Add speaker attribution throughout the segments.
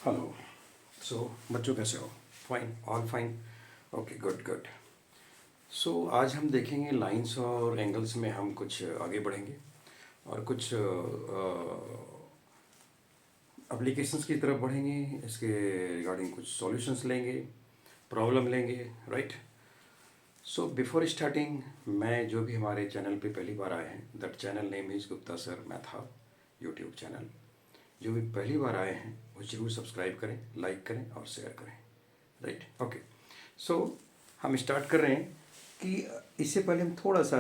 Speaker 1: Hello. सो बच्चों कैसे हो? Fine, all fine. Okay, good good. So आज हम देखेंगे लाइंस और एंगल्स में हम कुछ आगे बढ़ेंगे और कुछ एप्लीकेशंस की तरफ बढ़ेंगे। इसके रिगार्डिंग कुछ सॉल्यूशंस लेंगे, प्रॉब्लम लेंगे, राइट। सो बिफोर स्टार्टिंग, मैं जो भी हमारे चैनल पे पहली बार आए हैं, that channel name is Gupta sir मैथा यूट्यूब चैनल। जो भी पहली बार आए हैं वो ज़रूर सब्सक्राइब करें, लाइक करें और शेयर करें, राइट। ओके, सो हम स्टार्ट कर रहे हैं कि इससे पहले हम थोड़ा सा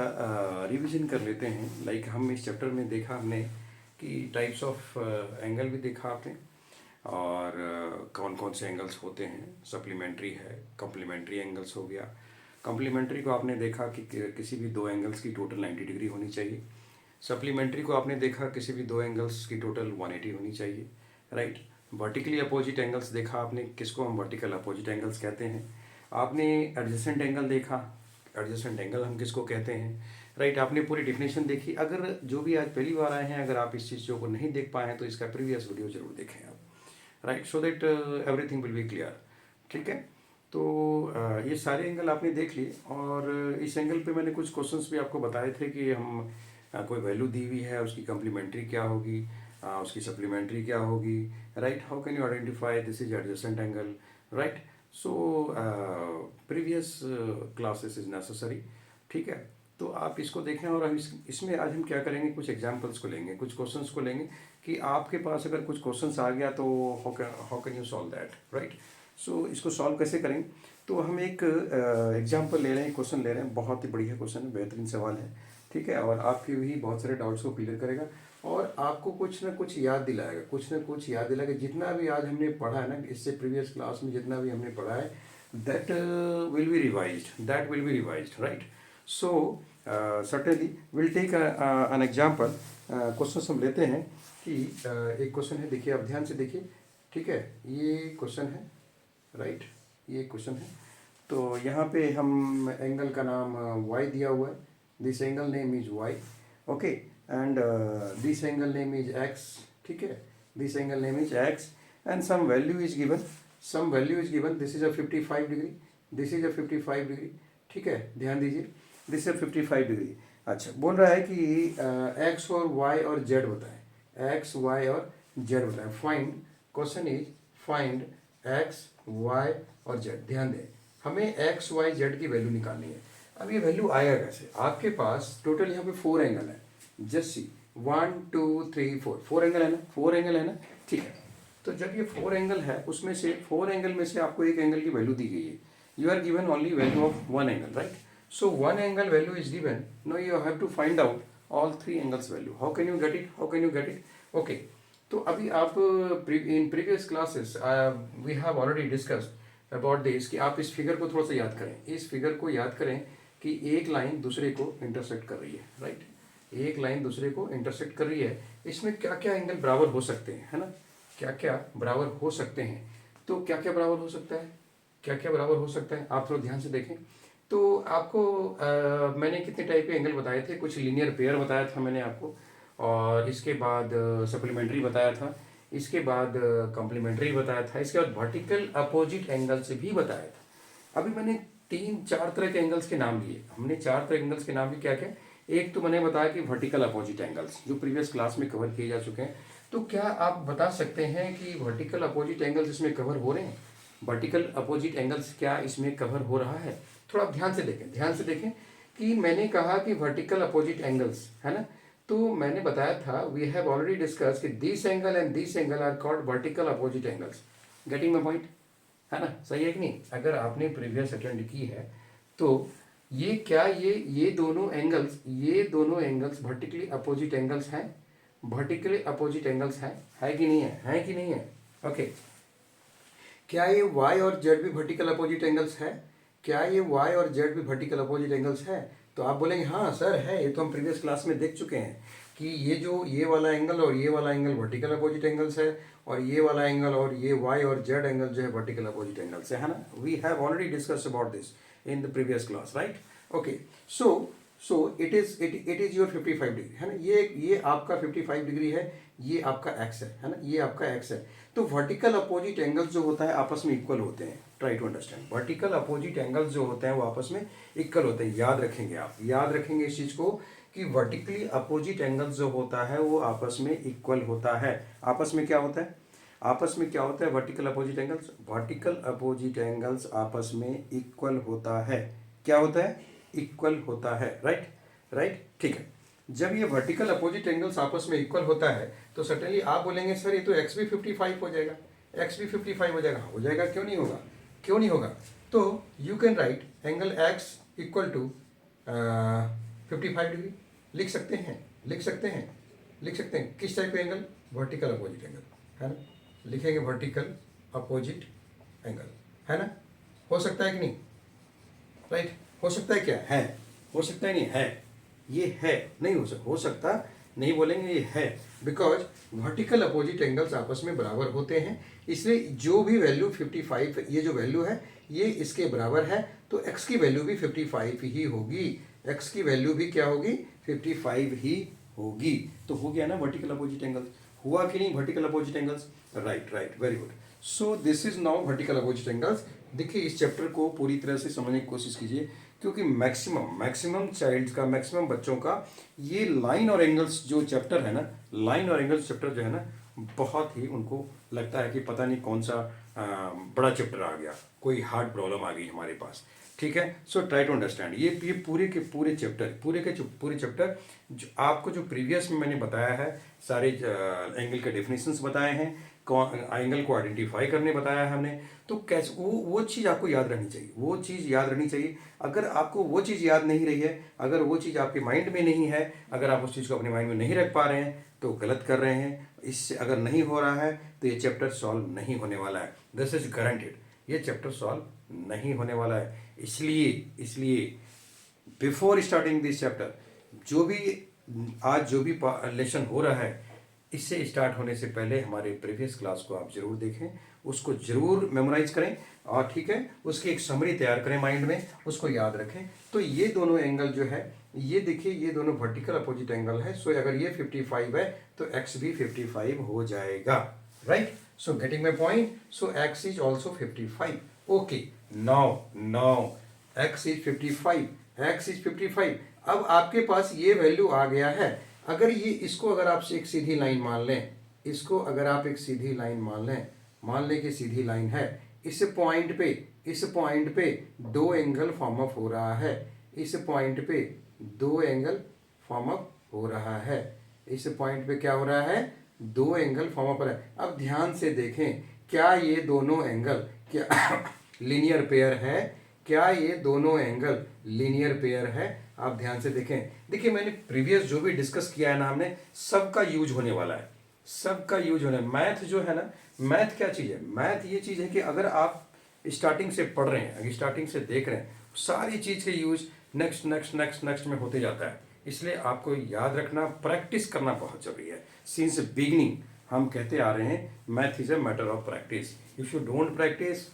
Speaker 1: रिवीजन कर लेते हैं। लाइक हम इस चैप्टर में देखा हमने कि टाइप्स ऑफ एंगल भी देखा आपने, और कौन कौन से एंगल्स होते हैं। सप्लीमेंट्री है, कम्प्लीमेंट्री एंगल्स हो गया। कम्प्लीमेंट्री को आपने देखा कि किसी भी दो एंगल्स की टोटल 90 डिग्री होनी चाहिए। सप्लीमेंट्री को आपने देखा किसी भी दो एंगल्स की टोटल 180 होनी चाहिए, राइट। वर्टिकली अपोजिट एंगल्स देखा आपने, किसको हम वर्टिकल अपोजिट एंगल्स कहते हैं। आपने एडजेसेंट एंगल देखा, एडजेसेंट एंगल हम किसको कहते हैं, राइट। आपने पूरी डिफिनेशन देखी। अगर जो भी आज पहली बार आए हैं, अगर आप इस चीज़ों को नहीं देख पाए हैं तो इसका प्रीवियस वीडियो जरूर देखें आप, right, so that everything will be clear. ठीक है, तो ये सारे एंगल आपने देख लिए, और इस एंगल पे मैंने कुछ क्वेश्चंस भी आपको बताए थे कि हम कोई वैल्यू दी हुई है, उसकी कम्प्लीमेंट्री क्या होगी, उसकी सप्लीमेंट्री क्या होगी, right. How can you identify this is adjacent angle, right. So previous classes is necessary, ठीक है। तो आप इसको देखें, और हम इसमें आज हम क्या करेंगे, कुछ एग्जांपल्स को लेंगे, कुछ क्वेश्चंस को लेंगे कि आपके पास अगर कुछ क्वेश्चंस आ गया तो how can you solve that, right. So इसको सॉल्व कैसे करेंगे, तो हम एक एग्जांपल ले रहे हैं, क्वेश्चन ले रहे हैं। बहुत ही बढ़िया क्वेश्चन है, बेहतरीन सवाल है, ठीक है, और आपके भी बहुत सारे डाउट्स को क्लियर करेगा और आपको कुछ ना कुछ याद दिलाएगा, कुछ ना कुछ याद दिलाएगा। जितना भी आज हमने पढ़ा है ना, इससे प्रीवियस क्लास में जितना भी हमने पढ़ा है, that will be revised, that will be revised, right. So certainly will take an example. Question हम लेते हैं कि एक क्वेश्चन है, देखिए आप ध्यान से देखिए, ठीक है। ये क्वेश्चन है, राइट, ये क्वेश्चन है। तो यहाँ पे हम एंगल का नाम y दिया हुआ है। This angle name is y, okay, and this angle name is x, ठीक है। This angle name is x and sum value is given, sum value is given. This is a 55 degree, this is a 55 degree, ठीक है, ध्यान दीजिए, this is a 55 degree. अच्छा, बोल रहा है कि x और y और z बताएं, x y और z बताएं। Find, question is find x y और z। ध्यान दें, हमें x y z की वैल्यू निकालनी है। अब ये वैल्यू आएगा कैसे? आपके पास टोटल यहाँ पे 4 एंगल है, जस्ट सी 1 2 3 4, 4 एंगल है ना, 4 एंगल है ना, ठीक है। तो जब ये 4 एंगल है, उसमें से 4 एंगल में से आपको एक एंगल की वैल्यू दी गई है। You are given only value of 1 angle, right. So 1 angle value is given, no you have to find out all 3 angles value. How can you get it, how can you get it? Okay, तो अभी आप in previous classes we have already discussed about this कि आप इस figure को थोड़ा सा याद करें। इस फिगर को याद करें कि एक लाइन दूसरे को इंटरसेक्ट कर रही है, राइट। एक लाइन दूसरे को इंटरसेक्ट कर रही है। इसमें क्या क्या एंगल बराबर हो सकते हैं, है ना, क्या क्या बराबर हो सकते हैं। तो क्या क्या बराबर हो सकता है, क्या क्या बराबर हो सकता है, आप थोड़ा ध्यान से देखें। तो आपको मैंने कितने टाइप के एंगल बताए थे, कुछ लीनियर पेयर बताया था मैंने आपको, और इसके बाद सप्लीमेंट्री बताया था, इसके बाद कॉम्प्लीमेंट्री बताया था, इसके बाद वर्टिकल अपोजिट एंगल से भी बताया था। अभी मैंने 3-4 तरह के एंगल्स के नाम लिए, हमने 4 तरह के एंगल्स के नाम लिए। क्या क्या? एक तो मैंने बताया कि वर्टिकल अपोजिट एंगल्स, जो प्रीवियस क्लास में कवर किए जा चुके हैं। तो क्या आप बता सकते हैं कि वर्टिकल अपोजिट एंगल्स इसमें कवर हो रहे हैं? वर्टिकल अपोजिट एंगल्स क्या इसमें कवर हो रहा है? थोड़ा आप ध्यान से देखें, ध्यान से देखें कि मैंने कहा कि वर्टिकल अपोजिट एंगल्स, है ना। तो मैंने बताया था, वी हैव ऑलरेडी डिस्कस कि this angle and this angle are called vertical opposite angles. Getting my point, है ना, सही है कि नहीं? अगर आपने प्रीवियस अटेंड की है तो ये क्या, ये दोनों एंगल्स, ये दोनों एंगल्स वर्टिकली अपोजिट एंगल्स हैं, वर्टिकली अपोजिट एंगल्स हैं, है कि नहीं है, है कि नहीं है? ओके, क्या ये y और z भी वर्टिकल अपोजिट एंगल्स है? क्या ये y और z भी वर्टिकल अपोजिट एंगल्स है? तो आप बोलेंगे हाँ सर है, ये तो हम प्रीवियस क्लास में देख चुके हैं कि ये वाला एंगल और ये वाला एंगल वर्टिकल अपोजिट एंगल्स है, और ये वाला एंगल और ये y और z एंगल जो है वर्टिकल अपोजिट एंगल्स है ना। We have already discussed about this in the previous class, right. Okay, so it is your 55 degree, है ना। ये आपका 55 डिग्री है, ये आपका एक्स है ना, ये आपका एक्स है। तो वर्टिकल अपोजिट एंगल्स जो होता है आपस में इक्वल होते हैं। Try to understand, vertical opposite angles जो होते हैं वो आपस में इक्वल होते हैं। याद रखेंगे, आप याद रखेंगे इस चीज़ को कि वर्टिकली अपोजिट एंगल्स जो होता है वो आपस में इक्वल होता है। आपस में क्या होता है, आपस में क्या होता है, vertical opposite angles, vertical opposite angles आपस में इक्वल होता है। क्या होता है, इक्वल होता है, राइट राइट, ठीक है। जब ये वर्टिकल अपोजिट एंगल्स आपस में इक्वल होता है तो सडनली आप बोलेंगे सर ये तो एक्स भी 55 हो जाएगा, एक्स भी 55 हो जाएगा। हो जाएगा, क्यों नहीं होगा, क्यों नहीं होगा। तो you can write angle x equal to 55 degree, लिख सकते हैं, लिख सकते हैं, लिख सकते हैं। किस टाइप का एंगल, वर्टिकल अपोजिट एंगल, है ना। लिखेंगे वर्टिकल अपोजिट एंगल, है ना। हो सकता है कि नहीं, राइट, हो सकता है, क्या है, हो सकता है, नहीं है, ये है, नहीं हो सकता नहीं बोलेंगे, ये है। बिकॉज वर्टिकल अपोजिट एंगल्स आपस में बराबर होते हैं, इसलिए जो भी वैल्यू 55, ये जो वैल्यू है ये इसके बराबर है, तो x की वैल्यू भी 55 ही होगी, x की वैल्यू भी क्या होगी, 55 ही होगी। तो हो गया ना वर्टिकल अपोजिट एंगल्स, हुआ कि नहीं vertical opposite angles, right right, very good. So this is now vertical opposite angles. देखिए इस चैप्टर को पूरी तरह से समझने की कोशिश कीजिए, क्योंकि मैक्सिमम चाइल्ड्स का, मैक्सिमम बच्चों का ये लाइन और एंगल्स जो चैप्टर है ना, लाइन और एंगल्स चैप्टर जो है ना, बहुत ही उनको लगता है कि पता नहीं कौन सा बड़ा चैप्टर आ गया, कोई हार्ड प्रॉब्लम आ गई हमारे पास, ठीक है। सो ट्राई टू अंडरस्टैंड ये पूरे के पूरे चैप्टर, पूरे चैप्टर जो आपको जो प्रीवियस में मैंने बताया है, सारे एंगल के डेफिनेशंस बताए हैं, एंगल को आइडेंटिफाई करने बताया है हमने। तो कैसे वो चीज़ आपको याद रहनी चाहिए, वो चीज़ याद रहनी चाहिए। अगर आपको वो चीज़ याद नहीं रही है, अगर वो चीज़ आपके माइंड में नहीं है, अगर आप उस चीज़ को अपने माइंड में नहीं रख पा रहे हैं तो गलत कर रहे हैं। इससे अगर नहीं हो रहा है तो ये चैप्टर सॉल्व नहीं होने वाला है, दिस इज गारंटेड, ये चैप्टर सॉल्व नहीं होने वाला है। इसलिए बिफोर स्टार्टिंग दिस चैप्टर, जो भी आज जो भी लेसन हो रहा है, इससे स्टार्ट होने से पहले हमारे प्रीवियस क्लास को आप जरूर देखें, उसको जरूर मेमोराइज करें, और ठीक है उसकी एक समरी तैयार करें माइंड में, उसको याद रखें। तो ये दोनों एंगल जो है, ये देखिए ये दोनों वर्टिकल अपोजिट एंगल है। सो अगर ये 55 है तो x भी 55 हो जाएगा, right. So getting my point, so x is also 55। Okay, now x is 55, x is 55। अब आपके पास ये वैल्यू आ गया है। अगर ये इसको अगर आप एक सीधी लाइन मान लें, इसको अगर आप एक सीधी लाइन मान लें कि सीधी लाइन है, इस पॉइंट पे दो एंगल फॉर्म अप हो रहा है, इस पॉइंट पे दो एंगल फॉर्म अप हो रहा है, इस पॉइंट पे क्या हो रहा है, दो एंगल फॉर्म अप हो रहा है। अब ध्यान से देखें, क्या ये दोनों एंगल क्या लीनियर पेयर है, क्या ये दोनों एंगल लीनियर पेयर है। आप ध्यान से देखें, देखिए मैंने प्रीवियस जो भी डिस्कस किया है ना हमने, सबका यूज होने वाला है, सबका यूज होना है। मैथ जो है ना, मैथ क्या चीज़ है, मैथ ये चीज़ है कि अगर आप स्टार्टिंग से पढ़ रहे हैं, अगर स्टार्टिंग से देख रहे हैं, सारी चीज़ के यूज नेक्स्ट में होते जाता है। इसलिए आपको याद रखना, प्रैक्टिस करना बहुत जरूरी है। सिंस बिगिनिंग हम कहते आ रहे हैं math is a matter of practice, if you don't practice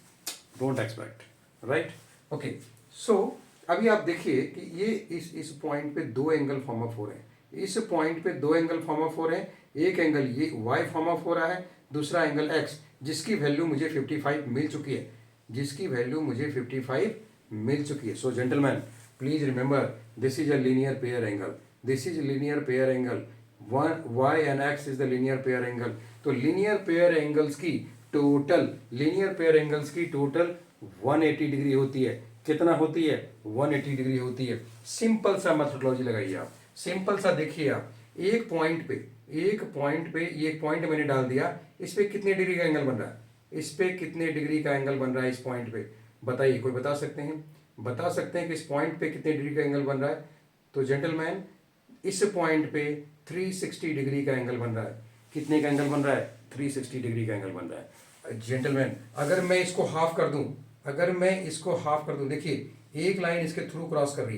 Speaker 1: don't expect, right. Okay, so अभी आप देखिए कि ये इस पॉइंट पे दो एंगल फॉर्म अप हो रहे हैं, इस पॉइंट पे दो एंगल फॉर्म अप हो रहे हैं। एक एंगल ये y फॉर्म अप हो रहा है, दूसरा एंगल x, जिसकी वैल्यू मुझे 55 मिल चुकी है, जिसकी वैल्यू मुझे 55 मिल चुकी है। So gentleman please remember, this is a linear pair angle, this is linear pair angle, y and x is the linear pair angle. तो लीनियर पेयर एंगल्स की टोटल 180 डिग्री होती है। कितना होती है, 180 डिग्री होती है। सिंपल सा मेथोडोलॉजी लगाइए आप, सिंपल सा देखिए आप, एक पॉइंट पे ये एक पॉइंट मैंने डाल दिया, इस पे कितने डिग्री का एंगल बन रहा है, इस पे कितने डिग्री का एंगल बन रहा है, इस पॉइंट पे बताइए, कोई बता सकते हैं, बता सकते हैं कि इस पॉइंट पे कितने डिग्री का एंगल बन रहा है। तो जेंटलमैन इस पॉइंट पे 360 डिग्री का एंगल बन रहा है। कितने का एंगल बन रहा है, 360 डिग्री का एंगल बन रहा है। जेंटलमैन अगर मैं इसको हाफ कर दूं, देखिए एक लाइन इसके थ्रू क्रॉस कर रही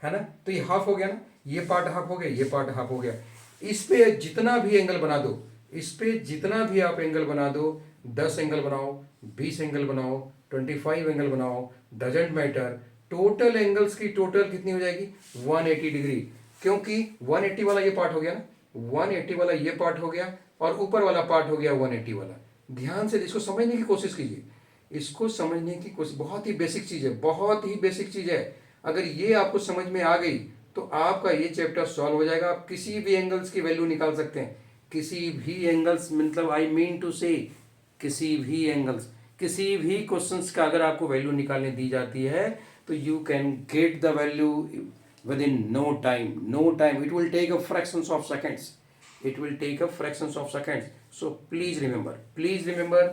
Speaker 1: है ना, तो ये हाफ हो गया ना, ये पार्ट हाफ हो गया, ये पार्ट हाफ हो गया। इस पे जितना भी एंगल बना दो, इस पे जितना भी आप एंगल बना दो, 10 एंगल बनाओ, 20 एंगल बनाओ, 25 एंगल बनाओ, डजेंट मैटर, टोटल एंगल्स की टोटल कितनी हो जाएगी, 180 डिग्री। क्योंकि 180 वाला ये पार्ट हो गया ना, 180 वाला ये पार्ट हो गया,
Speaker 2: और ऊपर वाला पार्ट हो गया 180 वाला। ध्यान से इसको समझने की कोशिश कीजिए, इसको समझने की कोशिश, बहुत ही बेसिक चीज़ है, बहुत ही बेसिक चीज़ है। अगर ये आपको समझ में आ गई तो आपका ये चैप्टर सॉल्व हो जाएगा। आप किसी भी एंगल्स की वैल्यू निकाल सकते हैं, किसी भी एंगल्स, मतलब आई मीन टू से किसी भी एंगल्स, किसी भी क्वेश्चंस का अगर आपको वैल्यू निकालने दी जाती है तो you can get the value within no time, no time, it will take a fractions of seconds, it will take a fractions of seconds. So please remember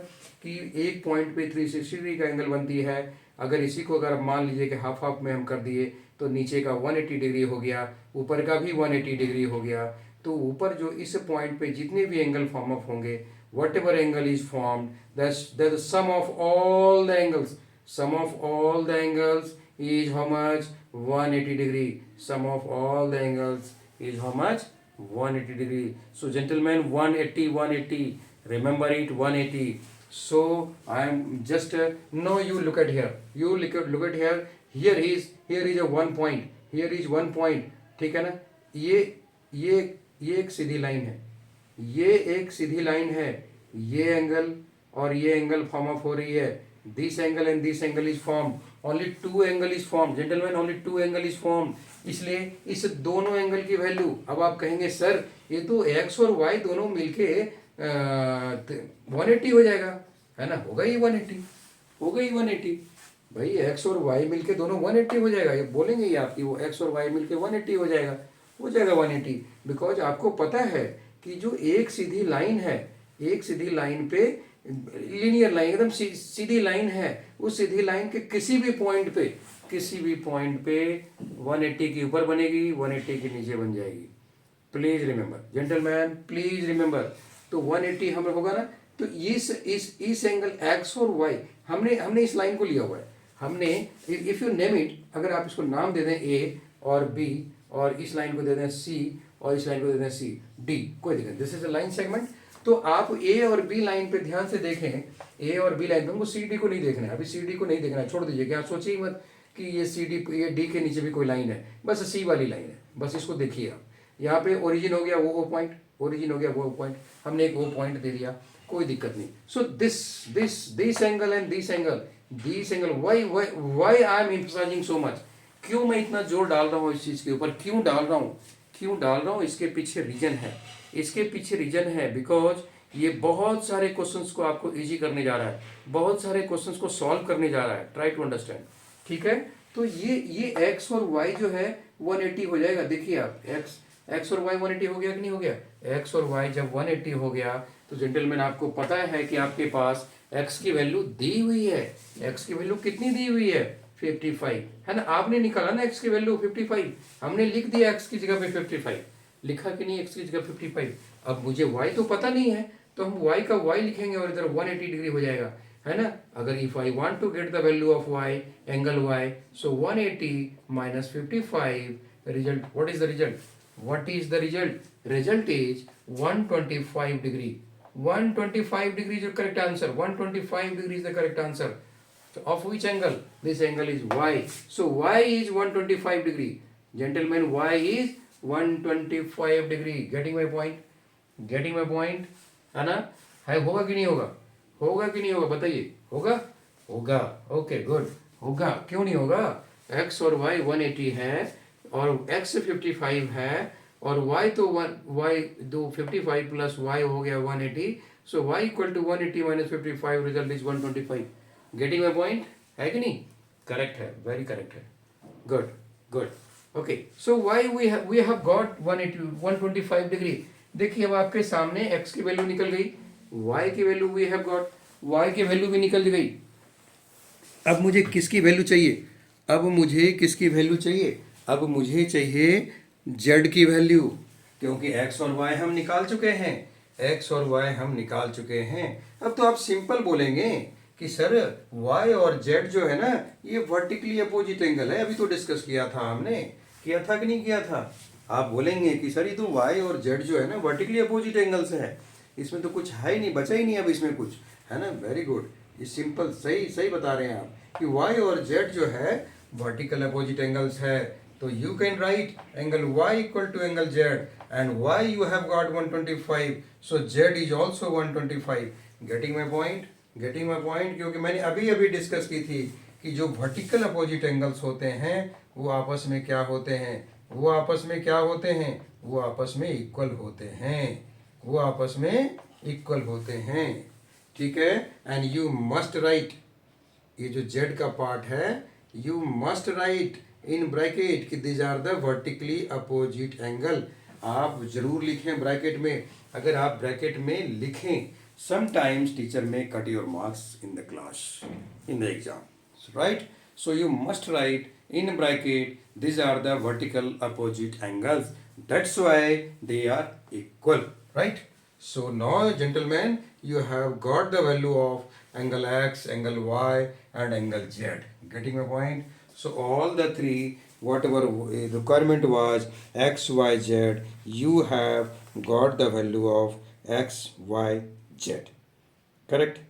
Speaker 2: कि एक पॉइंट पे 360 डिग्री का angle बनती है। अगर इसी को अगर मान लीजिए कि हाफ हाफ में हम कर दिए तो नीचे का 180 डिग्री हो गया, ऊपर का भी 180 डिग्री हो गया। तो ऊपर जो इस पॉइंट पे जितने भी एंगल फॉर्म अप होंगे, whatever angle is formed, that sum of all the angles, sum of all the angles is how much? 180 degree. Sum of all the angles is how much? 180 degree. So gentlemen, 180, 180, remember it, 180. So I am just now you look at here, you look at here, here is a one point, here is one point, ठीक है ना? ये ये एक सीधी line है, ये एक सीधी line है, ये एंगल और ये एंगल फॉर्म अप हो रही है, this angle and this angle is formed, only two angle is formed, gentlemen, only two angle is formed. इसलिए इस दोनों एंगल की वैल्यू, अब आप कहेंगे सर ये तो x और y दोनों मिलके 180 हो जाएगा, है ना? होगा ही 180, होगा ही 180 भाई, x और y मिलके दोनों 180 हो जाएगा। ये बोलेंगे ही आपकी, वो x और y मिलके 180 हो जाएगा, हो जाएगा 180, बिकॉज आपको पता है कि जो एक सीधी लाइन है, एक सीधी लाइन पे, लीनियर लाइन, एकदम सीधी लाइन है, उस सीधी लाइन के किसी भी पॉइंट पे 180 के ऊपर बनेगी, 180 के नीचे बन जाएगी। Please remember gentleman, please remember. तो 180 हमें होगा ना, तो इस एंगल x और y हमने इस लाइन को लिया हुआ है, हमने, इफ यू नेम इट, अगर आप इसको नाम दे दें a और b, और इस लाइन को दे दें c, और इस लाइन को दे दें c, d, कोई दिक्कत, this is a line segment. तो आप ए और बी लाइन पे ध्यान से देखें, ए और बी लाइन पे, हमको सी डी को नहीं देखना है, अभी सी डी को नहीं देखना है, छोड़ दीजिए, क्या सोचिए मत कि ये सी डी, ये डी के नीचे भी कोई लाइन है, बस सी वाली लाइन है, बस इसको देखिए आप। यहाँ पे ओरिजिन हो गया वो पॉइंट, ओरिजिन हो गया वो पॉइंट, हमने एक वो पॉइंट दे दिया, कोई दिक्कत नहीं। So this angle and this angle, why I am emphasizing so much, क्यों मैं इतना जोर डाल रहा हूँ इस चीज़ के ऊपर, क्यों डाल रहा हूँ, इसके पीछे रीजन है, इसके पीछे रीजन है, बिकॉज ये बहुत सारे क्वेश्चंस को आपको इजी करने जा रहा है, बहुत सारे क्वेश्चंस को सॉल्व करने जा रहा है, ट्राई टू अंडरस्टैंड, ठीक है? तो ये x और y जो है 180 हो जाएगा। देखिए आप, x और y 180 हो गया कि नहीं हो गया? x और y जब 180 हो गया तो जेंटलमैन आपको पता है कि आपके पास x की वैल्यू दी हुई है, x की वैल्यू कितनी दी हुई है? 55, है ना? आपने निकाला ना x की वैल्यू 55, हमने लिख दिया x की जगह पे 55, लिखा कि नहीं x की जगह 55। अब मुझे y तो पता नहीं है, तो हम y का y लिखेंगे और इधर 180 डिग्री हो जाएगा, है ना? अगर if I want to get the value of y, angle y, so 180 minus 55, result, what is the result? What is the result? Result is 125 degree, 125 degree is the correct answer, 125 degree is the correct answer. Of which angle? This angle is y. So y is 125 degree. Gentlemen, y is 125 degree. Getting my point? Getting my point? है ना? है, होगा कि नहीं होगा? होगा कि नहीं होगा? बताइए, होगा? होगा। ओके गुड, होगा। क्यों नहीं होगा? x और y 180 है और x 55 है और y तो y दो 55 प्लस y हो गया 180, so y equal to 180 minus 55, result is 125। Getting my point, है कि नहीं? करेक्ट है, वेरी करेक्ट है, good good. Okay, so why we have got 125 degree. देखिए अब आपके सामने x की वैल्यू निकल गई, y की value we have got, y की वैल्यू भी निकल गई। अब मुझे किसकी वैल्यू चाहिए? अब मुझे किसकी वैल्यू चाहिए? अब मुझे चाहिए z की वैल्यू, क्योंकि x और y हम निकाल चुके हैं, x और y हम निकाल चुके हैं। अब तो आप सिंपल बोलेंगे कि सर y और z जो है ना, ये वर्टिकली अपोजिट एंगल है, अभी तो डिस्कस किया था हमने, किया था कि नहीं किया था? आप बोलेंगे कि सर ये तो y और z जो है ना वर्टिकली अपोजिट एंगल्स है, इसमें तो कुछ है ही नहीं, बचा ही नहीं अब इसमें कुछ, है ना? वेरी गुड, ये सिंपल, सही सही बता रहे हैं आप कि y और z जो है वर्टिकल अपोजिट एंगल्स है। तो you can write angle y equal to angle z
Speaker 1: and y you have got 125, so z is also 125. Getting my point? Getting my point? क्योंकि मैंने अभी अभी डिस्कस की थी कि जो वर्टिकल अपोजिट एंगल्स होते हैं वो आपस में क्या होते हैं, वो आपस में क्या होते हैं, वो आपस में इक्वल होते हैं, वो आपस में इक्वल होते हैं, ठीक है। एंड यू मस्ट राइट, ये जो z का पार्ट है, you must write in bracket कि these are the vertically opposite angle. आप जरूर लिखें ब्रैकेट में। अगर आप ब्रैकेट में लिखें, समटाइम्स टीचर में cut your marks in the class, in the exam, right. So you must right in bracket these are the vertical opposite angles, that's why they are equal, right? So now gentlemen, you have got the value of angle x, angle y and angle z. Getting my point? So all the three, whatever requirement was x, y, z, you have got the value of x, y, z. Correct?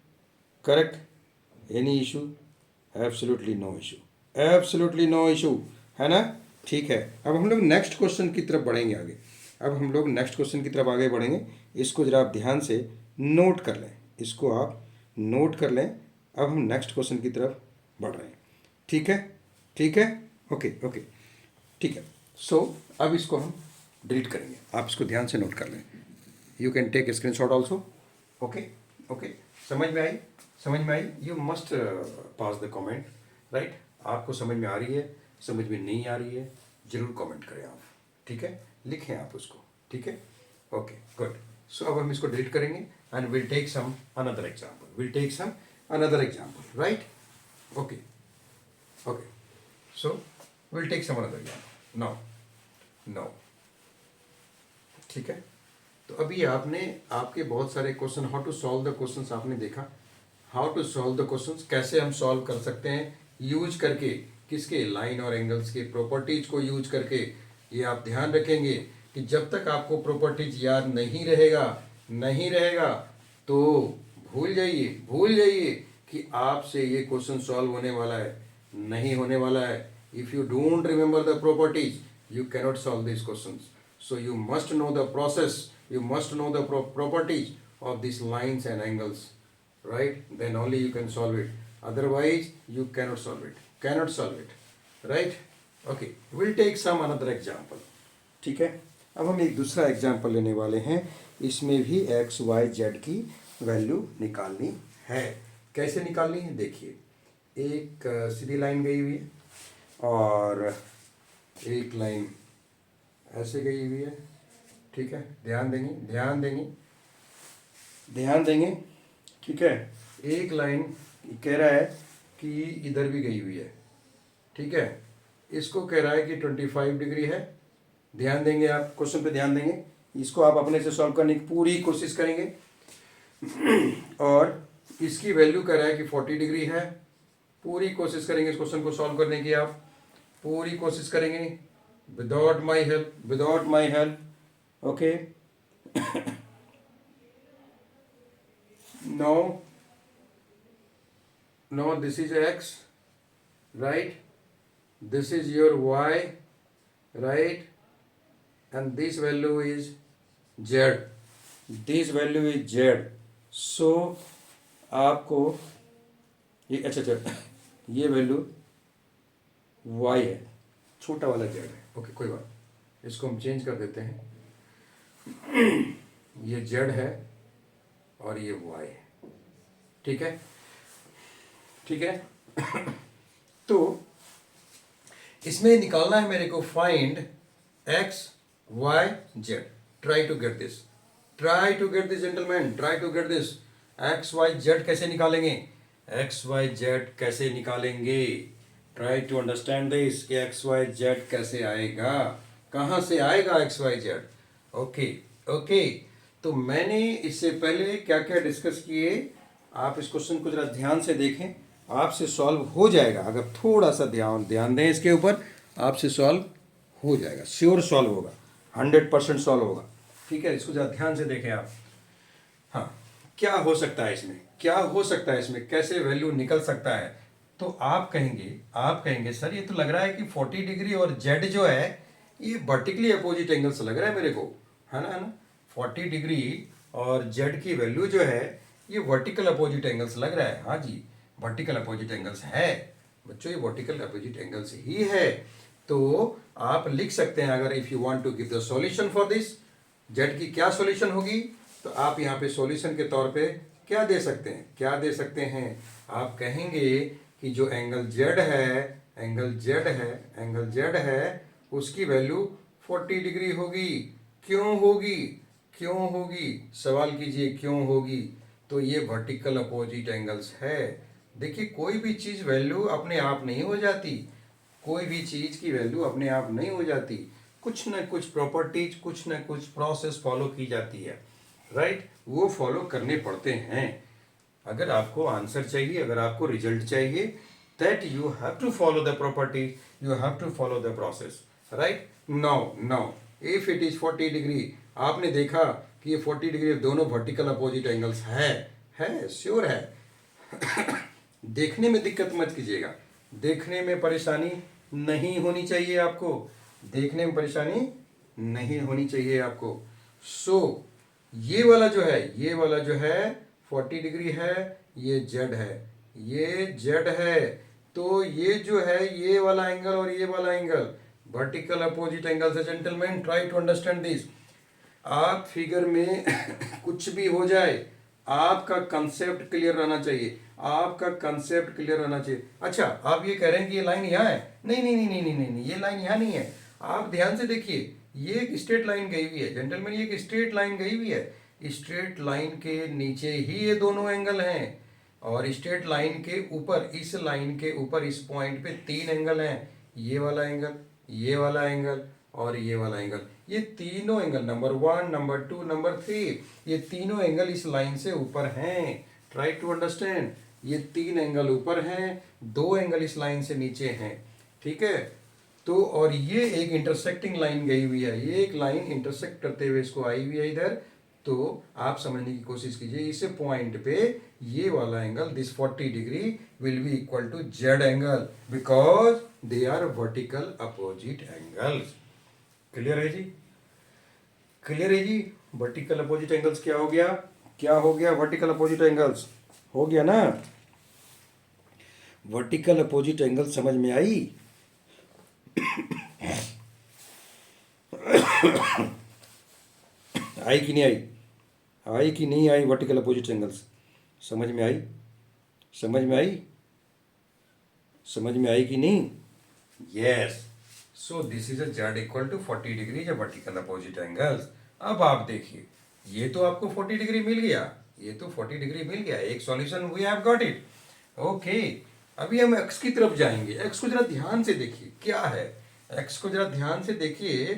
Speaker 1: Correct? Any issue? Absolutely no issue. Absolutely no issue, है ना, ठीक है। अब हम लोग next question की तरफ बढ़ेंगे आगे। अब हम लोग नेक्स्ट क्वेश्चन की तरफ आगे बढ़ेंगे। इसको जरा आप ध्यान से नोट कर लें, इसको आप नोट कर लें। अब हम नेक्स्ट क्वेश्चन की तरफ बढ़ रहे हैं, ठीक है, ठीक है, ओके ओके, ठीक है। सो अब इसको हम डिलीट करेंगे, आप इसको ध्यान से नोट कर लें। You can take screenshot also, okay okay. समझ में आई? समझ में आई? You must pass the comment, right. आपको समझ में आ रही है, समझ में नहीं आ रही है, जरूर कमेंट करें आप, ठीक है, लिखें आप उसको, ठीक है, ओके गुड। सो अब हम इसको डिलीट करेंगे and will take some another example, will take some another example, right, okay okay. So will take some another example now, now, ठीक है। तो अभी आपने आपके बहुत सारे question, how to solve the questions आपने देखा, how to solve the questions, कैसे हम सॉल्व कर सकते हैं यूज करके, किसके, लाइन और एंगल्स के प्रॉपर्टीज को यूज करके। ये आप ध्यान रखेंगे कि जब तक आपको प्रॉपर्टीज याद नहीं रहेगा, नहीं रहेगा, तो भूल जाइए, भूल जाइए कि आपसे ये क्वेश्चन सॉल्व होने वाला है, नहीं होने वाला है। If you don't remember the properties you cannot solve this question. So you must know the process, you must know the properties of these lines and angles, right? Then only you can solve it, otherwise you cannot solve it, cannot solve it, right? Okay, we'll take some another example, ठीक है। अब हम एक दूसरा example लेने वाले हैं, इसमें भी एक्स वाई जेड की वैल्यू निकालनी है। कैसे निकालनी है देखिए, एक सीधी लाइन गई हुई है और एक लाइन ऐसे गई हुई है, ठीक है, ध्यान देंगे, ध्यान देंगे, ध्यान देंगे, ठीक है। एक लाइन कह रहा है कि इधर भी गई हुई है, ठीक है, इसको कह रहा है कि 25 डिग्री है। ध्यान देंगे आप, क्वेश्चन पे ध्यान देंगे, इसको आप अपने से सॉल्व करने की पूरी कोशिश करेंगे। और इसकी वैल्यू कह रहा है कि 40 डिग्री है, पूरी कोशिश करेंगे इस क्वेश्चन को सॉल्व करने की, आप पूरी कोशिश करेंगे without my help, without my help, okay. Now this is x, right, this is your y, right, and this value is z, this value is z. So आपको ये अच्छा ये वैल्यू y है, छोटा वाला z है, ओके कोई बात, इसको हम चेंज कर देते हैं। ये z है और ये y है, ठीक है, ठीक है। तो इसमें निकालना है मेरे को find x y z। Try to get this, try to get this gentleman, try to get this. x y z कैसे निकालेंगे, x y z कैसे निकालेंगे, ट्राई टू अंडरस्टैंड दिस कि x y z कैसे आएगा, कहाँ से आएगा x y z। Okay okay, तो मैंने इससे पहले क्या क्या डिस्कस किए, आप इस क्वेश्चन को जरा ध्यान से देखें, आपसे सॉल्व हो जाएगा। अगर थोड़ा सा ध्यान दें इसके ऊपर, आपसे सॉल्व हो जाएगा, श्योर सॉल्व होगा, 100% सॉल्व होगा, ठीक है। इसको जरा ध्यान से देखें आप। हाँ, क्या हो सकता है इसमें, क्या हो सकता है इसमें, कैसे वैल्यू निकल सकता है। तो आप कहेंगे सर ये तो लग रहा है कि 40 डिग्री और जेड जो है ये वर्टिकली अपोजिट एंगल से लग रहा है मेरे को, है ना 40 डिग्री और जेड की वैल्यू जो है ये वर्टिकल अपोजिट एंगल्स लग रहा है। हाँ जी, वर्टिकल अपोजिट एंगल्स है बच्चों, ये वर्टिकल अपोजिट एंगल्स ही है। तो आप लिख सकते हैं, अगर if you want to give the solution for this, Z की क्या सॉल्यूशन होगी, तो आप यहाँ पे सॉल्यूशन के तौर पे क्या दे सकते हैं, क्या दे सकते हैं, आप कहेंगे कि जो एंगल जेड है, एंगल जेड है उसकी वैल्यू 40 डिग्री होगी। क्यों होगी, क्यों होगी, सवाल कीजिए क्यों होगी। तो ये वर्टिकल अपोजिट एंगल्स है। देखिए कोई भी चीज़ वैल्यू अपने आप नहीं हो जाती, कोई भी चीज़ की वैल्यू अपने आप नहीं हो जाती, कुछ न कुछ प्रॉपर्टीज, कुछ न कुछ प्रोसेस फॉलो की जाती है, राइट, वो फॉलो करने पड़ते हैं। अगर आपको आंसर चाहिए, अगर आपको रिजल्ट चाहिए, that you have to follow the property, you have to follow the process, right. Now if it is 40 degree, आपने देखा कि ये 40 डिग्री दोनों वर्टिकल अपोजिट एंगल्स है श्योर है। देखने में दिक्कत मत कीजिएगा, देखने में परेशानी नहीं होनी चाहिए आपको, देखने में परेशानी नहीं होनी चाहिए आपको। सो ये वाला जो है 40 डिग्री है, ये जेड है, ये जेड है। तो ये जो है ये वाला एंगल और ये वाला एंगल वर्टिकल अपोजिट एंगल्स है gentleman, try to understand this. आप फिगर में कुछ भी हो जाए, आपका कंसेप्ट क्लियर रहना चाहिए, आपका कंसेप्ट क्लियर रहना चाहिए। अच्छा, आप ये कह रहे हैं कि ये लाइन यहाँ है, नहीं नहीं नहीं नहीं नहीं नहीं, नहीं ये लाइन यहाँ नहीं है। आप ध्यान से देखिए, ये एक स्ट्रेट लाइन गई हुई है जेंटलमैन, ये एक स्ट्रेट लाइन गई हुई है, स्ट्रेट लाइन के नीचे ही ये दोनों एंगल हैं, और स्ट्रेट लाइन के ऊपर, इस लाइन के ऊपर इस पॉइंट पे 3 एंगल हैं, ये वाला एंगल, ये वाला एंगल और ये वाला एंगल। ये तीनों एंगल नंबर 1, नंबर 2, नंबर 3, ये तीनों एंगल इस लाइन से ऊपर हैं। ट्राई टू अंडरस्टैंड, ये 3 एंगल ऊपर हैं, 2 एंगल इस लाइन से नीचे हैं, ठीक है। तो और ये एक इंटरसेक्टिंग लाइन गई हुई है, ये एक लाइन इंटरसेक्ट करते हुए इसको आई हुई है इधर। तो आप समझने की कोशिश कीजिए, इस पॉइंट पे ये वाला angle, this 40 degree will be equal to Z angle, because they are vertical opposite angles. Clear है जी, क्लियर है जी। वर्टिकल अपोजिट एंगल्स क्या हो गया, क्या हो गया, वर्टिकल अपोजिट एंगल्स हो गया ना। वर्टिकल अपोजिट एंगल समझ में आई। आई कि नहीं आई, आई कि नहीं आई, वर्टिकल अपोजिट एंगल्स समझ में आई, समझ में आई, समझ में आई कि नहीं। Yes, so this is a Z equal to 40 degree जो वर्टिकल अपोजिट एंगल्स। अब आप देखिए, ये तो आपको 40 डिग्री मिल गया, ये तो 40 डिग्री मिल गया, एक solution we have got it. Okay, अभी हम एक्स की तरफ जाएंगे। एक्स को जरा ध्यान से देखिए क्या है, एक्स को जरा ध्यान से देखिए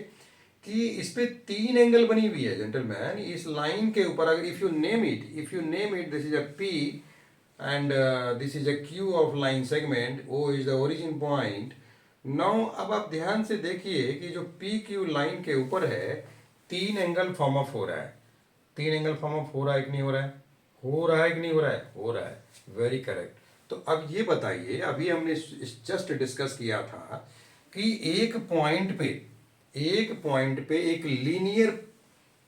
Speaker 1: कि इस पे 3 एंगल बनी हुई है जेंटलमैन, इस लाइन के ऊपर। अगर if you name it, this is a P and this is a Q of line segment, O is the origin point. Now अब आप ध्यान से देखिए कि जो पी क्यू लाइन के ऊपर है 3 एंगल फॉर्म अप हो रहा है, 3 एंगल फॉर्म अप हो रहा है कि नहीं हो रहा है, हो रहा है कि नहीं हो रहा है, हो रहा है, वेरी करेक्ट। तो अब ये बताइए, अभी हमने जस्ट डिस्कस किया था कि एक पॉइंट पे एक लीनियर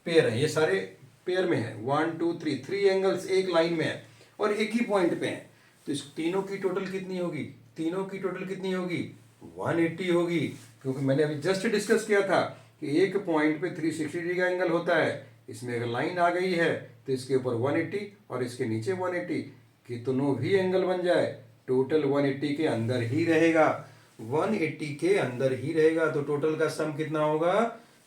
Speaker 1: पेयर है, ये सारे पेयर में है, 1 2 3, 3 एंगल्स एक लाइन में है और एक ही पॉइंट पे है। तो इस तीनों की टोटल कितनी होगी, तीनों की टोटल कितनी होगी, 180 होगी। क्योंकि मैंने अभी जस्ट डिस्कस किया था कि एक पॉइंट पे 360 डिग्री का एंगल होता है, इसमें अगर लाइन आ गई है तो इसके ऊपर 180 और इसके नीचे 180, कितनों भी एंगल बन जाए टोटल 180 के अंदर ही रहेगा, 180 के अंदर ही रहेगा। तो टोटल का सम कितना होगा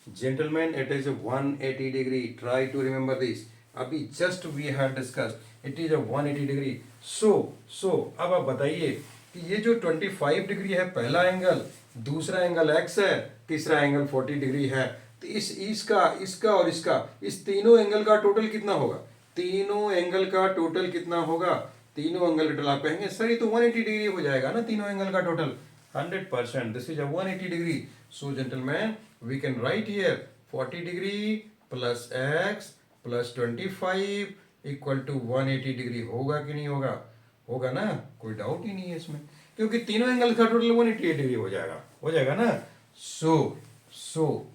Speaker 1: gentleman, it is 180 degree. Try to remember this, अभी just we have discussed, it is a 180 degree. So अब आप बताइए कि ये जो 25 डिग्री है पहला एंगल, दूसरा एंगल एक्स है, तीसरा एंगल 40 डिग्री है, तो इसका और इसका, इस तीनों एंगल का टोटल कितना होगा, तीनों एंगल का टोटल कितना होगा, तीनों एंगल टोटल आप कहेंगे सर ये तो 180 डिग्री हो जाएगा ना, तीनों एंगल का total 100%, this is a 180 degree. So gentleman we can write here 40 degree plus X plus 25 equal to 180 degree. होगा कि नहीं होगा, होगा ना, कोई डाउट ही नहीं है इसमें, क्योंकि तीनों एंगल का टोटल 180 डिग्री हो जाएगा ना। सो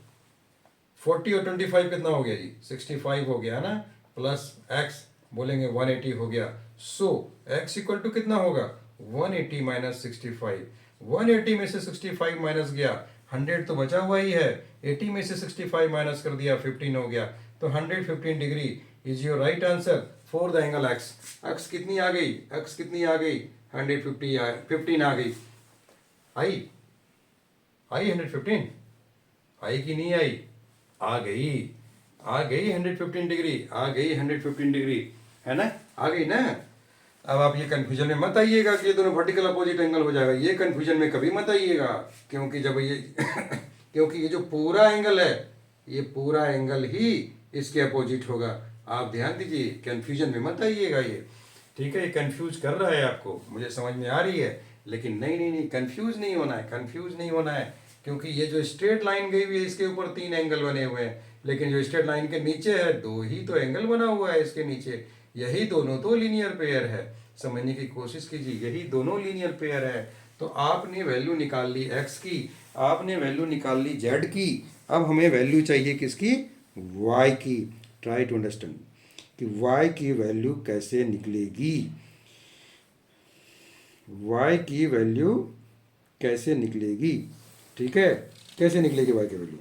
Speaker 1: 40 और 25 कितना हो गया जी? 65 हो गया ना, प्लस एक्स बोलेंगे 180 हो गया। सो एक्स इक्वल टू कितना होगा? 180 माइनस 65। 180 में से 65 माइनस गया, 100 तो बचा हुआ ही है, 80 में से 65 माइनस कर दिया, 15 हो गया। तो 115 degree is your right answer for the angle x. X कितनी आ गई? एक्स कितनी आ गई? 15 आ गई। आई आई 115 आई कि नहीं आई? आ गई, आ गई 115 डिग्री, आ गई 115 डिग्री, है ना? आ गई ना? अब आप ये कंफ्यूजन में मत आइएगा कि ये दोनों वर्टिकल अपोजिट एंगल हो जाएगा, ये कंफ्यूजन में कभी मत आइएगा, क्योंकि जब ये क्योंकि ये जो पूरा एंगल है, ये पूरा एंगल ही इसके अपोजिट होगा। आप ध्यान दीजिए, कंफ्यूजन में मत आइएगा ये, ठीक है? ये कंफ्यूज कर रहा है आपको, मुझे समझ में आ रही है, लेकिन नहीं नहीं नहीं, कंफ्यूज नहीं होना है, कंफ्यूज नहीं होना है, क्योंकि ये जो स्ट्रेट लाइन गई हुई है इसके ऊपर 3 एंगल बने हुए हैं, लेकिन जो स्ट्रेट लाइन के नीचे है 2 ही तो एंगल बना हुआ है इसके नीचे। यही दोनों तो लीनियर पेयर है, समझने की कोशिश कीजिए, यही दोनों लीनियर पेयर है। तो आपने वैल्यू निकाल ली एक्स की, आपने वैल्यू निकाल ली जेड की, अब हमें वैल्यू चाहिए किसकी? वाई की। ट्राई टू अंडरस्टैंड कि वाई की वैल्यू कैसे निकलेगी, वाई की वैल्यू कैसे निकलेगी, ठीक है? कैसे निकलेगी वाई की वैल्यू?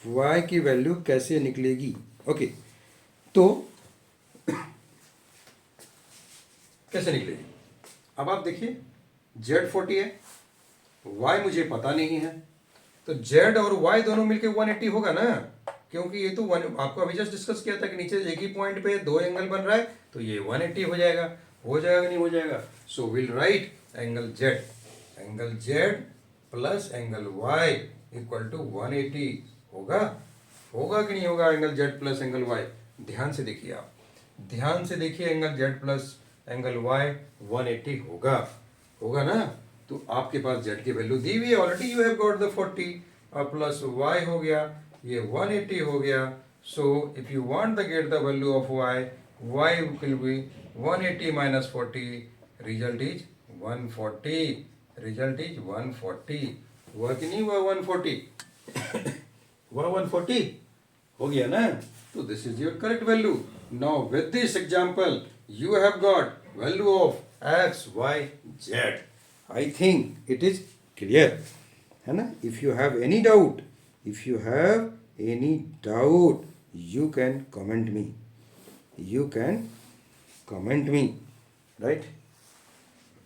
Speaker 1: वाई की वैल्यू कैसे निकलेगी? ओके, तो कैसे निकलेगी? अब आप देखिए, जेड 40 है, वाई मुझे पता नहीं है, तो जेड और वाई दोनों मिलके 180 होगा ना, क्योंकि ये तो आपको अभी जस्ट डिस्कस किया था कि नीचे एक ही पॉइंट पे 2 एंगल बन रहा है, तो ये 180 हो जाएगा। हो जाएगा नहीं हो जाएगा? So will write angle Z plus angle Y equal to 180 होगा। होगा कि नहीं होगा angle Z plus angle Y? ध्यान से देखिए, आप ध्यान से देखिए, angle Z plus angle Y 180 होगा, होगा ना? तो आपके पास जेड की वैल्यू दी हुई है already, you have got the 40 और प्लस वाई हो गया, ये 180 हो गया। So if you want the get the value of Y will be 180 minus 40, result is 140, result is 140। हुआ कि नहीं हुआ 140? हुआ 140? हो गया ना? तो this is your correct value. Now with this example you have got value of x, y, z. I think it is clear, है ना? If you have any doubt, if you have any doubt, you can comment me. You can comment me, right?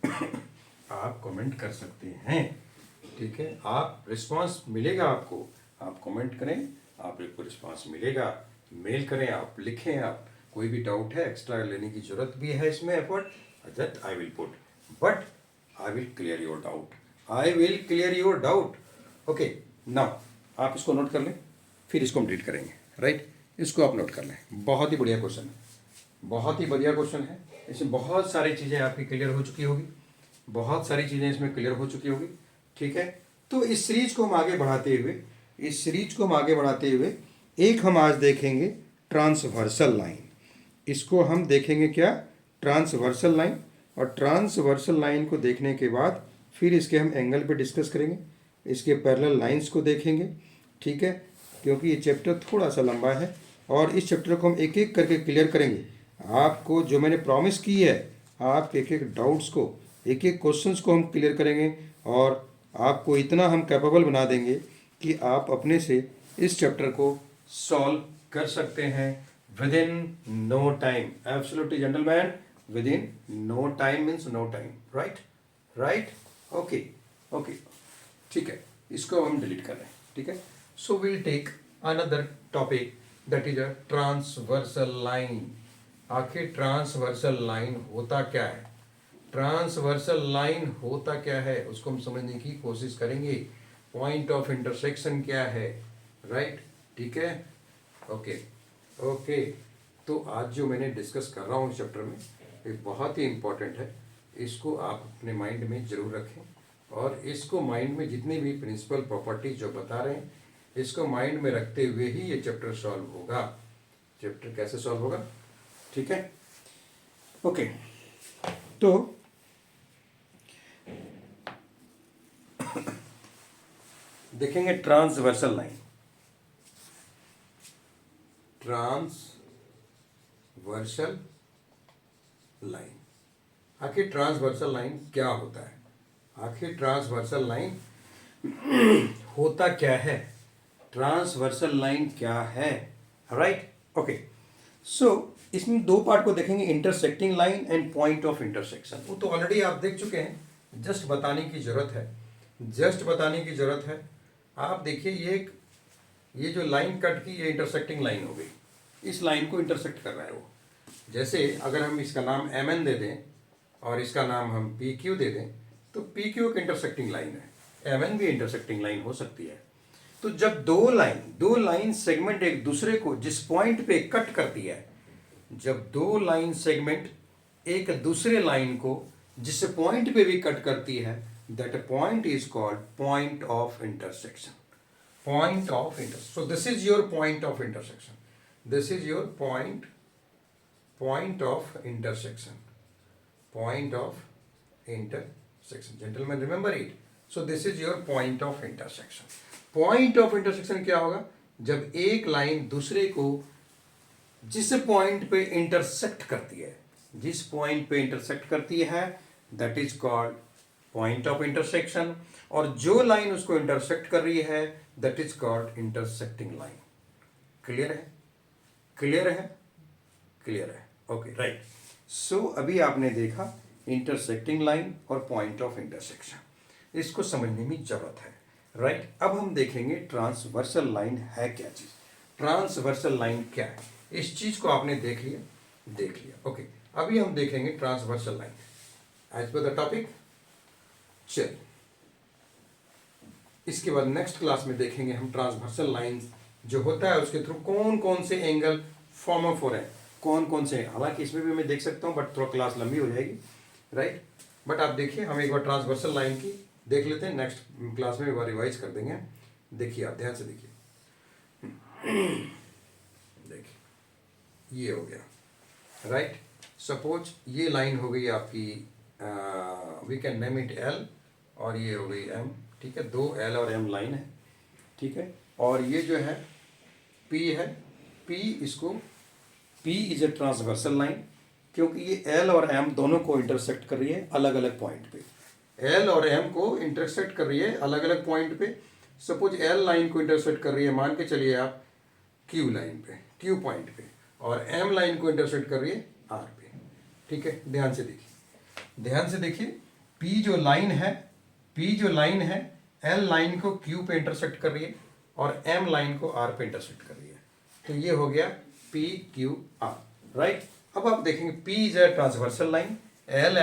Speaker 1: आप comment कर सकते हैं, ठीक है? आप response मिलेगा आपको, आप कमेंट करें, आपको रिस्पांस मिलेगा, मेल करें, आप लिखें, आप कोई भी डाउट है, एक्स्ट्रा लेने की जरूरत भी है इसमें effort, that I will put, but I will clear your doubt, I will clear your doubt. Okay, now आप इसको नोट कर लें, फिर इसको कंप्लीट करेंगे, राइट? इसको आप नोट कर लें, बहुत ही बढ़िया क्वेश्चन है, बहुत ही बढ़िया क्वेश्चन है। इसमें बहुत सारी चीज़ें आपकी क्लियर हो चुकी होगी, बहुत सारी चीज़ें इसमें क्लियर हो चुकी होगी, ठीक है? तो इस सीरीज को हम आगे बढ़ाते हुए, इस सीरीज को हम आगे बढ़ाते हुए एक हम आज देखेंगे ट्रांसवर्सल लाइन। इसको हम देखेंगे क्या? Transversal line. और ट्रांसवर्सल लाइन को देखने के बाद फिर इसके हम एंगल पे डिस्कस करेंगे, इसके पैरेलल लाइंस को देखेंगे, ठीक है? क्योंकि ये चैप्टर थोड़ा सा लंबा है और इस चैप्टर को हम एक एक करके क्लियर करेंगे। आपको जो मैंने प्रॉमिस की है, आपके एक एक डाउट्स को, एक एक क्वेश्चंस को हम क्लियर करेंगे और आपको इतना हम कैपेबल बना देंगे कि आप अपने से इस चैप्टर को सॉल्व कर सकते हैं within no time. Absolutely, gentlemen, within no time means no time, right? Right? Okay, okay, ठीक है, इसको हम डिलीट कर रहे हैं, ठीक है? So we'll take another topic, that is a transversal line. आखिर ट्रांसवर्सल लाइन होता क्या है? ट्रांसवर्सल लाइन होता क्या है उसको हम समझने की कोशिश करेंगे। पॉइंट ऑफ इंटरसेक्शन क्या है, राइट? ठीक है, ओके ओके। तो आज जो मैंने डिस्कस कर रहा हूँ इस चैप्टर में, ये बहुत ही इम्पोर्टेंट है, इसको आप अपने माइंड में ज़रूर रखें और इसको माइंड में जितनी भी प्रिंसिपल प्रॉपर्टीज जो बता रहे हैं, इसको माइंड में रखते हुए ही ये चैप्टर सॉल्व होगा। चैप्टर कैसे सॉल्व होगा, ठीक है? ओके, तो देखेंगे ट्रांसवर्सल लाइन। Transversal line. आखिर ट्रांसवर्सल लाइन क्या होता है? आखिर ट्रांसवर्सल लाइन होता क्या है? ट्रांसवर्सल लाइन क्या है? Right, okay. सो इसमें दो पार्ट को देखेंगे, intersecting line and point of intersection. वो तो ऑलरेडी आप देख चुके हैं, जस्ट बताने की जरूरत है, जस्ट बताने की जरूरत है। आप देखिए ये जो लाइन कट की, ये इंटरसेक्टिंग लाइन हो गई, इस लाइन को इंटरसेक्ट कर रहा है वो। जैसे अगर हम इसका नाम एम एन दे दें और इसका नाम हम पी क्यू दे दें, तो पी क्यू एक इंटरसेक्टिंग लाइन है, एम एन भी इंटरसेक्टिंग लाइन हो सकती है। तो जब दो लाइन सेगमेंट एक दूसरे को जिस पॉइंट पे कट करती है, जब दो लाइन सेगमेंट एक दूसरे लाइन को जिस पॉइंट पे भी कट करती है, that point is called point of intersection. Point of intersection. So this is your point of intersection. This is your point of intersection. Point of intersection. Gentlemen, remember it. So this is your point of intersection. Point of intersection क्या होगा? जब एक line दूसरे को जिस point पे intersect करती है, जिस पॉइंट पे इंटरसेक्ट करती है, that is called point of intersection. और जो लाइन उसको इंटरसेक्ट कर रही है, that is called intersecting line. Clear है? क्लियर है? क्लियर है? Okay, right. सो अभी आपने देखा इंटरसेक्टिंग लाइन और पॉइंट ऑफ इंटरसेक्शन, इसको समझने में जरूरत है, राइट। अब हम देखेंगे ट्रांसवर्सल लाइन है क्या चीज। ट्रांसवर्सल लाइन क्या है, इस चीज को आपने देख लिया, ओके। अभी हम देखेंगे transversal line as per the topic. चल, इसके बाद नेक्स्ट क्लास में देखेंगे हम ट्रांसवर्सल लाइन जो होता है उसके थ्रू कौन कौन से एंगल फॉर्म ऑफ हो रहे हैं, कौन कौन से। हालांकि इसमें भी मैं देख सकता हूँ, बट थोड़ा क्लास लंबी हो जाएगी, राइट। बट आप देखिए, हम एक बार ट्रांसवर्सल लाइन की देख लेते हैं, नेक्स्ट क्लास में एक बार रिवाइज कर देंगे। देखिए, आप ध्यान से देखिए। देखिए, ये हो गया, राइट। सपोज ये लाइन हो गई आपकी, we can name it L, और ये हो गई एम, ठीक है। दो एल और एम लाइन है, ठीक है। और ये जो है पी है, P is a transversal line, क्योंकि ये L और M दोनों को इंटरसेक्ट कर रही है अलग अलग पॉइंट पे। L और M को इंटरसेक्ट कर रही है अलग अलग पॉइंट पे। सपोज L लाइन को इंटरसेक्ट कर रही है, मान के चलिए आप Q लाइन पे, Q पॉइंट पे, और M लाइन को इंटरसेक्ट कर रही है R पे, ठीक है। ध्यान से देखिए, ध्यान से देखिए। P जो लाइन है L लाइन को Q पे इंटरसेक्ट कर रही है और M लाइन को R पे इंटरसेक्ट कर रही है। तो ये हो गया P Q R, राइट। अब आप देखेंगे P is a transversal line, L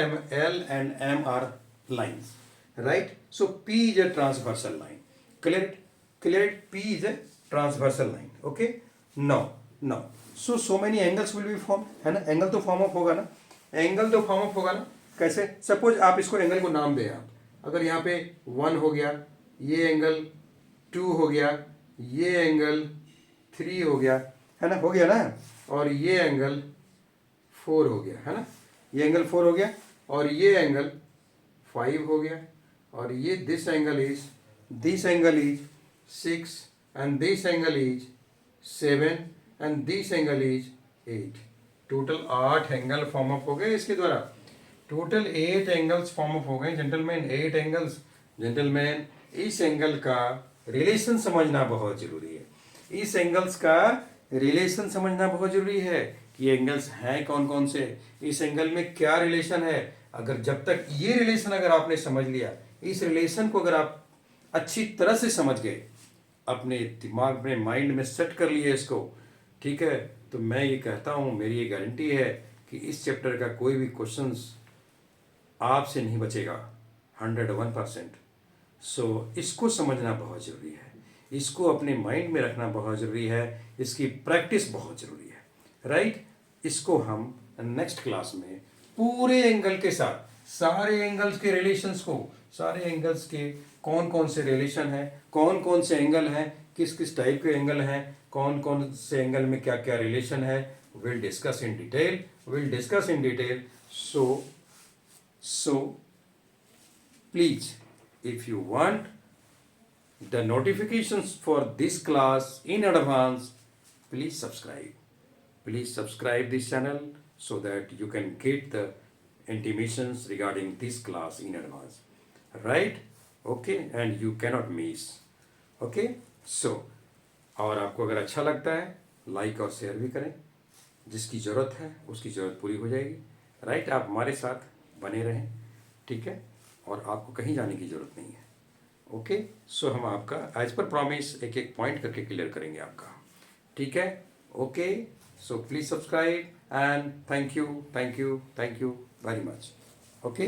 Speaker 1: and M are lines, right. So P is a transversal line. Clear? P is a transversal line, okay. Now so many angles will be form, है ना। Angle तो form up होगा ना, angle तो form up होगा ना। कैसे? Suppose आप इसको एंगल को नाम दें आप, अगर यहाँ पे 1 हो गया, ये एंगल 2 हो गया, ये एंगल 3 हो गया, है ना, हो गया ना। और ये एंगल 4 हो गया, है ना, ये एंगल 4 हो गया, और ये एंगल 5 हो गया, और ये this angle is 6, and this angle is 7, and this angle is 8। Total 8 angle form up हो गए इसके द्वारा। टोटल 8 एंगल्स फॉर्म अप हो गए, जेंटलमैन, 8 एंगल्स। जेंटलमैन, इस एंगल का रिलेशन समझना बहुत जरूरी है। इस एंगल्स का रिलेशन समझना बहुत जरूरी है कि एंगल्स हैं कौन कौन से, इस एंगल में क्या रिलेशन है। अगर जब तक ये रिलेशन अगर आपने समझ लिया, इस रिलेशन को अगर आप अच्छी तरह से समझ गए, अपने दिमाग में, माइंड में सेट कर लिए इसको, ठीक है, तो मैं ये कहता हूँ, मेरी ये गारंटी है कि इस चैप्टर का कोई भी क्वेश्चंस आपसे नहीं बचेगा, 101%। सो इसको समझना बहुत ज़रूरी है, इसको अपने माइंड में रखना बहुत ज़रूरी है, इसकी प्रैक्टिस बहुत ज़रूरी है, राइट। इसको हम नेक्स्ट क्लास में पूरे एंगल के साथ, सारे एंगल्स के रिलेशंस को, सारे एंगल्स के कौन कौन से रिलेशन है, कौन कौन से एंगल हैं, किस किस टाइप के एंगल हैं, कौन कौन से एंगल में क्या क्या रिलेशन है, will discuss in detail. So please, if you want the notifications for this class in advance, please subscribe. please subscribe this channel so that you can get the intimations regarding this class in advance, right? Okay, and you cannot miss. Okay, so और आपको अगर अच्छा लगता है like और share भी करें, जिसकी ज़रूरत है उसकी ज़रूरत पूरी हो जाएगी, राइट? आप हमारे साथ बने रहें, ठीक है, और आपको कहीं जाने की ज़रूरत नहीं है। ओके, सो हम आपका एज पर प्रॉमिस एक एक पॉइंट करके क्लियर करेंगे आपका, ठीक है? Okay, so please subscribe and thank you very much. Okay.